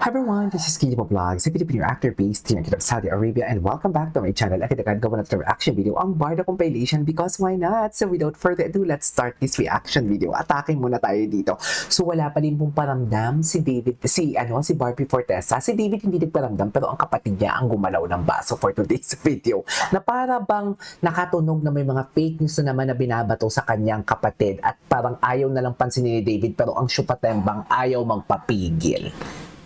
Hi everyone, this is Kinipo Vlogs, a Filipino actor based here in Saudi Arabia, and welcome back to my channel. At agad gawa natin reaction video ang Barda compilation because why not? So without further ado, let's start this reaction video. Ataking muna tayo dito. So wala pa din pong paramdam si Barbie Fortesa. Si David hindi nagparamdam pero ang kapatid niya ang gumalaw ng baso for today's video. Na para bang nakatunog na may mga fake news na naman na binabato sa kanyang kapatid at parang ayaw na lang pansinin ni David pero ang syupatembang ayaw magpapigil.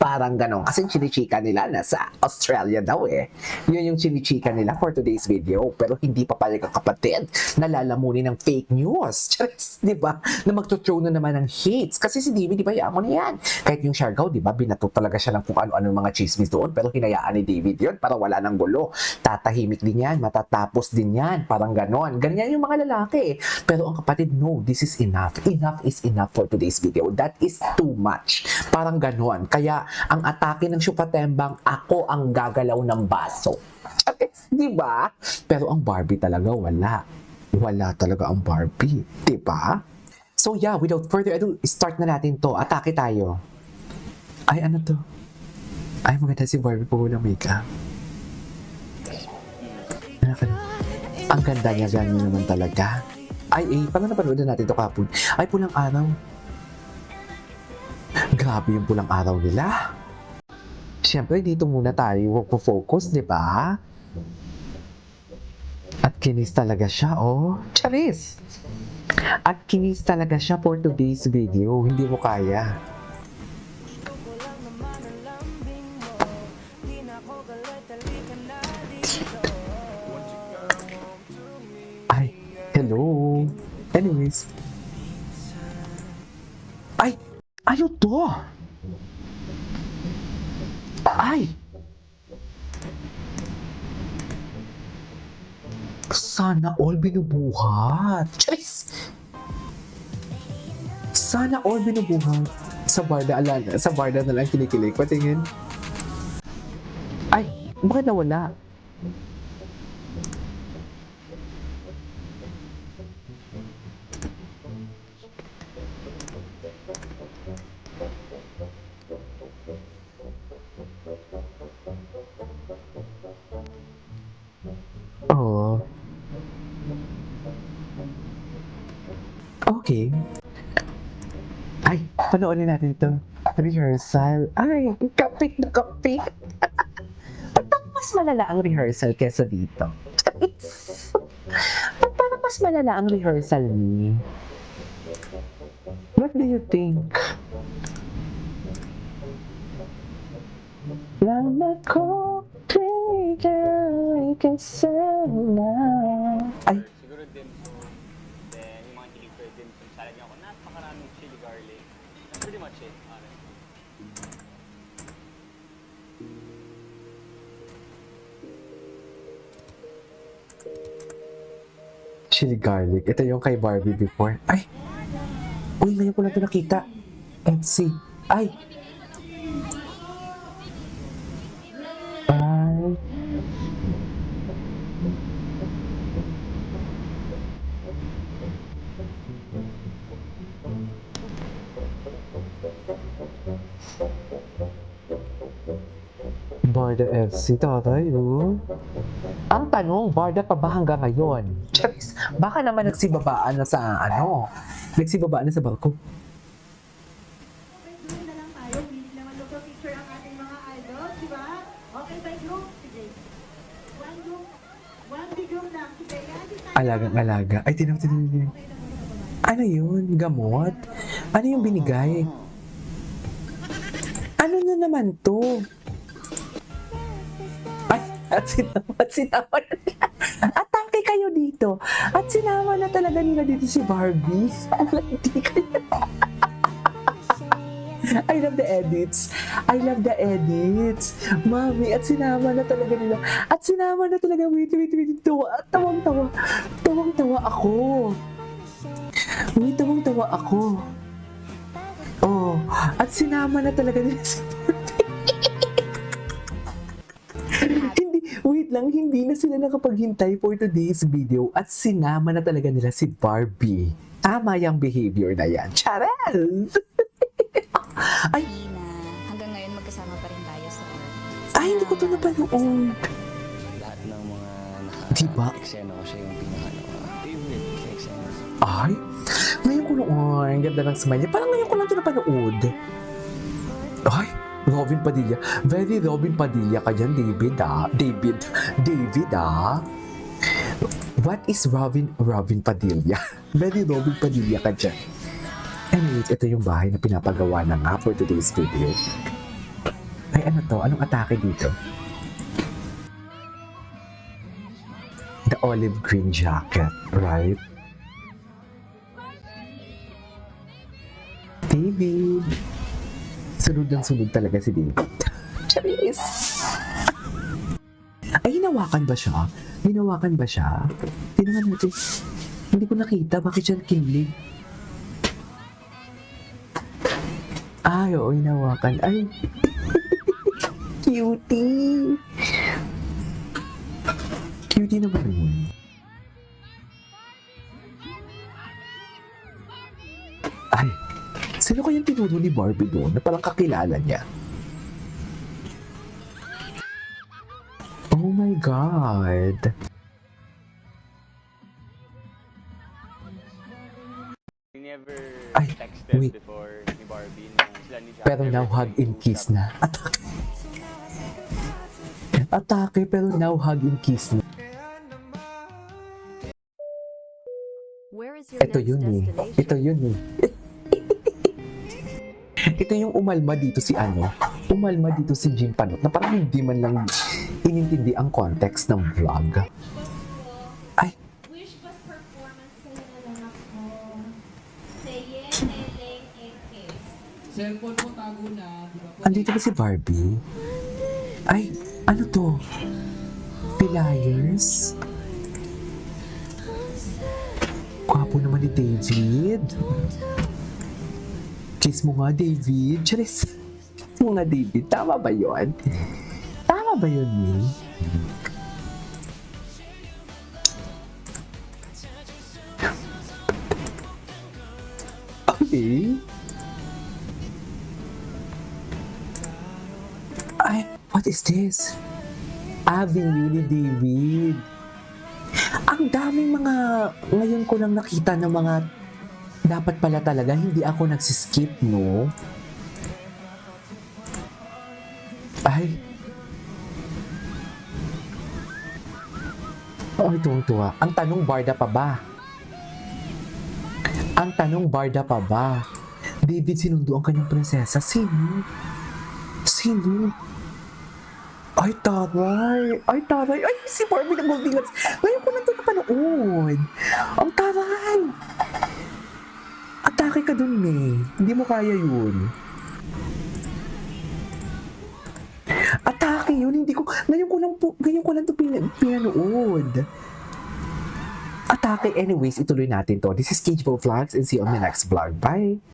Parang ganon. Kasi chinichika nila nasa Australia daw eh. Yun yung chinichika nila for today's video. Pero hindi papayag ang kapatid na lalamunin ng fake news. Charis, di ba? Na magtutrow na naman ng hates. Kasi si David, di ba, yaman na yan. Kahit yung Siargao, di ba, binato talaga siya ng kung ano-ano mga chismis doon. Pero hinayaan ni David yun para wala ng gulo. Tatahimik din yan. Matatapos din yan. Parang ganon. Ganyan yung mga lalaki. Pero ang kapatid, no, this is enough. Enough is enough for today's video. That is too much. Parang ganon. Kaya, ang atake ng syupatembang, ako ang gagalaw ng baso. Di ba? Pero ang Barbie talaga wala. Wala talaga ang Barbie. Di ba? So yeah, without further ado, start na natin to. Atake tayo. Ay, ano to? Ay, maganda si Barbie po walang makeup. Ang ganda niya, ganyan naman talaga. Ay, paano napanood na natin to kapon? Ay, pulang araw. Grabe yung pulang araw nila. Siyempre, dito muna tayo focus, di ba? At kinis talaga siya, oh. Charis! At kinis talaga siya for today's video. Hindi mo kaya. Ay, hello. Anyways. Ay! Ano to? Ay! Sana all binubuhat. Charis! Sana all binubuhat. Sa Barda na lang kinikilig. Patingin. Ay! Bakit nawala? Oh. Okay. Ay, panoorin natin ito. Rehearsal. Ay, kapit na kapit. Parang mas malala ang rehearsal kesa dito. Parang mas malala ang rehearsal ni. What do you think? Lang ako trigger kasama. Ay. Siguro dim sum, then yung mga chili ko dim sum, salagyan ko napakaraming chili garlic. That's pretty much it, honestly. Chili garlic. Ito yung kay Barbie before. Ay! Uy, ngayon ko na ito nakita. Etsy. Ay! Ay! Barda FC, tatay, oh. Ang tanong, Barda pa ba hanggang ngayon? Charis, baka naman nagsibabaan na sa nagsibabaan na sa balko. Doon na lang tayo, hindi naman picture ang ating mga idol, di ba? Okay, by group, sige. One big group lang, sige. Alagang-alaga. Ay, tinang. Ano yun? Gamot? Ano yung binigay? Ano na naman to? Ay, at sinama na nila. Atake kayo dito. At sinama na talaga nila dito si Barbie. Hindi kayo. I love the edits. I love the edits. Mami, at sinama na talaga nila. At sinama na talaga. Wait. Tawang-tawa. Tawang-tawa ako. Wait, tawang-tawa ako. Oh, at sinama na talaga nila si Barbie. Hindi na sila nakapaghintay for today's video at sinama na talaga nila si Barbie. Tama yung behavior na yan. Charles! Ay! Na hanggang ngayon kasama pa rin tayo sa work. Ay, hindi ko to napanood. Lahat ng mga Diba? eksena ko siya yung pinaka-favorite sa eksena. Ay, ngayon ko noon. Ang ganda ng smile niya. Parang ngayon ko lang ito napanood. Ay, Robin Padilla. Very Robin Padilla ka dyan, David ah. David ah. What is Robin Padilla? Very Robin Padilla ka dyan. Anyways, ito yung bahay na pinapagawa na nga for today's video. Ay, ano to? Anong atake dito? The olive green jacket, right? David. Sunod ng sunod talaga si David. Charis! Ay, hinawakan ba siya? Hinawakan ba siya? Tingnan natin. Hindi ko nakita. Bakit siya kilig? Ay, oo, hinawakan. Ay! Cutie! Cutie naman yun. Ay! Sino kayang tinuro ni Barbie doon na parang kakilala niya? Oh my God! We never Ay, texted wait. before ni Barbie nung sila ni Jack. Pero now hug and kiss na. Atake pero now hug and kiss na. Where is your Ito next yun eh. destination? Ito yun eh. Ito yung umalma dito si ano. Umalma dito si Jim Panot na parang hindi man lang inintindi ang context ng vlog. Ay, Wish was performance sa'yo na lang ako. Say eleng, ekes. Cellphone mo tago na, di ba po? andito ba si Barbie? Ay, ano to? Pilayers? Gwapo naman ni David. Kiss mo nga, David. Charis. Kiss mo nga, David. Tama ba yun? Tama ba yun, May? Okay. Ay, what is this? Avenue ni David. Ang daming mga, ngayon ko lang nakita ng mga, dapat pala talaga, hindi ako nagsiskip, no? Ay. Ay, tuwa. Ang tanong, barda pa ba? Ang tanong, barda pa ba? David sinundo ang kanyang prinsesa. Sino? Sino? Ay, taray! Ay, taray! Ay, si Barbie ng Goldilocks! Ngayon ko lang ito napanood! Ang taray! Atake ka dun, May. Hindi mo kaya yun. Atake yun, hindi ko... Ngayon ko lang ito pinanood. Atake. Anyways, ituloy natin to. This is Cagebo Vlogs and see you on my next vlog. Bye!